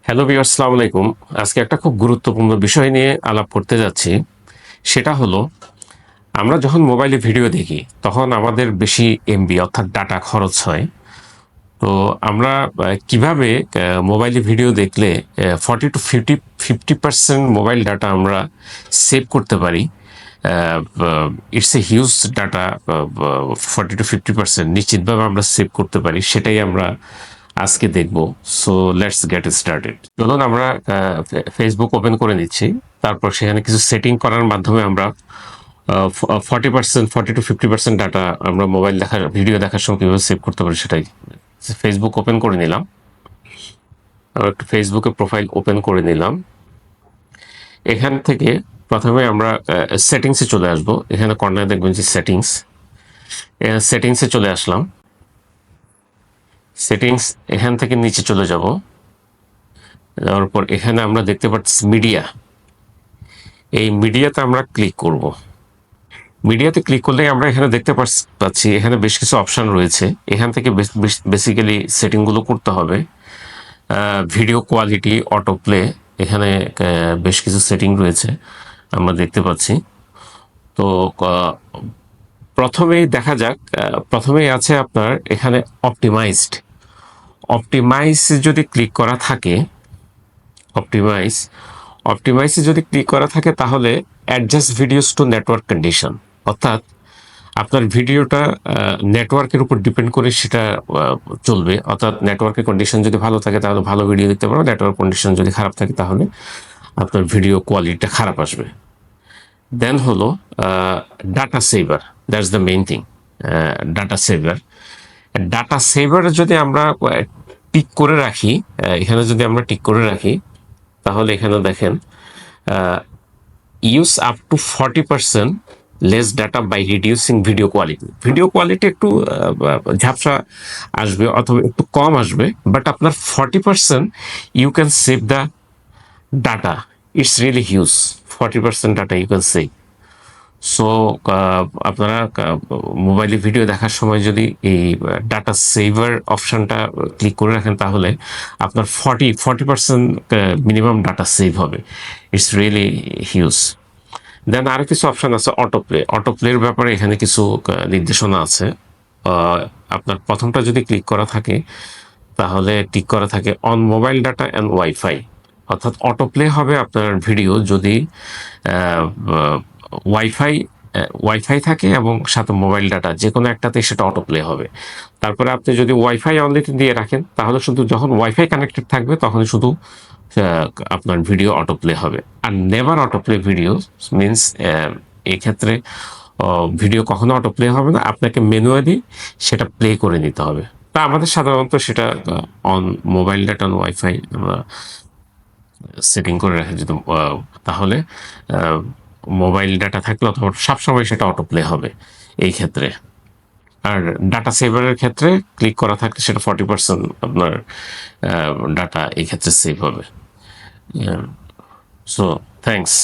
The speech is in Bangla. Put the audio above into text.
হ্যালো ভিউয়ার্স, আসসালামু আলাইকুম। আজকে একটা খুব গুরুত্বপূর্ণ বিষয় নিয়ে আলাপ করতে যাচ্ছি। সেটা হলো, আমরা যখন মোবাইলে ভিডিও দেখি তখন আমাদের বেশি এমবি অর্থাৎ ডাটা খরচ হয়। তো আমরা কিভাবে মোবাইলে ভিডিও দেখলে 40 to 50% মোবাইল ডাটা আমরা সেভ করতে পারি। It's a huge data, 40 to 50% নিশ্চিতভাবে আমরা সেভ করতে পারি, সেটাই আমরা আজকে দেখব। So let's get started. চলুন আমরা ফেসবুক ওপেন করে নিচ্ছি। তারপর সেখানে কিছু সেটিং করার মাধ্যমে আমরা 40 to 50% ডাটা আমরা মোবাইল দেখার ভিডিও দেখার সময় কীভাবে সেভ করতে পারি সেটাই। ফেসবুক ওপেন করে নিলাম, একটু ফেসবুকে প্রোফাইল ওপেন করে নিলাম। এখান থেকে প্রথমে আমরা সেটিংসে চলে আসব। এখানে কর্নারে দেখবেন যে সেটিংসে চলে আসলাম। সেটিংস এখান থেকে নিচে চলে যাব। যাওয়ার পর এখানে আমরা দেখতে পাচ্ছি মিডিয়া। এই মিডিয়াতে আমরা ক্লিক করব। মিডিয়াতে ক্লিক করলে আমরা এখানে দেখতে পাচ্ছি এখানে বেশ কিছু অপশান রয়েছে। এখান থেকে বেসিক্যালি সেটিংগুলো করতে হবে। ভিডিও কোয়ালিটি, অটো প্লে, এখানে বেশ কিছু সেটিং রয়েছে আমরা দেখতে পাচ্ছি। তো প্রথমেই দেখা যাক, প্রথমেই আছে আপনার এখানে অপটিমাইজ যদি ক্লিক করা থাকে, অপটিমাইজে যদি ক্লিক করা থাকে তাহলে adjust videos two network condition, অর্থাৎ আপনার ভিডিওটা নেটওয়ার্কের উপর ডিপেন্ড করে সেটা চলবে। অর্থাৎ নেটওয়ার্কের কন্ডিশন যদি ভালো থাকে তাহলে ভালো ভিডিও দেখতে পারবেন, নেটওয়ার্ক কন্ডিশন যদি খারাপ থাকে তাহলে আপনার ভিডিও কোয়ালিটিটা খারাপ আসবে। দেন হলো data saver, that's the main thing. Data saver যদি আমরা টিক করে রাখি, এখানে যদি আমরা টিক করে রাখি তাহলে এখানে দেখেন use up to 40% less data by reducing video quality. Video quality একটু ঝাপসা আসবে অথবা একটু কম আসবে, বাট আপনার 40% you can save the data. It's really huge. 40% data you can save. So আপনারা মোবাইলে ভিডিও দেখার সময় যদি এই ডাটা সেভার অপশানটা ক্লিক করে রাখেন তাহলে আপনার 40% মিনিমাম ডাটা সেভ হবে। It's really huge. দেন আরও কিছু অপশান আছে, অটোপ্লের ব্যাপারে এখানে কিছু নির্দেশনা আছে। আপনার প্রথমটা যদি ক্লিক করা থাকে তাহলে টিক করা থাকে on mobile data and wifi, অর্থাৎ অটোপ্লে হবে আপনার ভিডিও যদি ওয়াইফাই থাকে এবং সাথে মোবাইল ডাটা যে কোনো একটাতে সেটা অটোপ্লে হবে। তারপরে আপনি যদি ওয়াইফাই অনলিতে দিয়ে রাখেন তাহলে শুধু যখন ওয়াইফাই কানেক্টেড থাকবে তখন শুধু আপনার ভিডিও অটোপ্লে হবে। আর নেভার অটোপ্লে ভিডিও মিনস এই ক্ষেত্রে ভিডিও কখনো অটোপ্লে হবে না, আপনাকে ম্যানুয়ালি সেটা প্লে করে নিতে হবে। তা আমাদের সাধারণত সেটা on mobile data on wifi আমরা সেটিং করে রাখি যদি, তাহলে মোবাইল ডাটা থাকলে অথবা সবসময় সেটা অটোপ্লে হবে এই ক্ষেত্রে। আর ডাটা সেভারের ক্ষেত্রে ক্লিক করা থাকলে সেটা 40% আপনার ডাটা এই ক্ষেত্রে সেভ হবে। So thanks.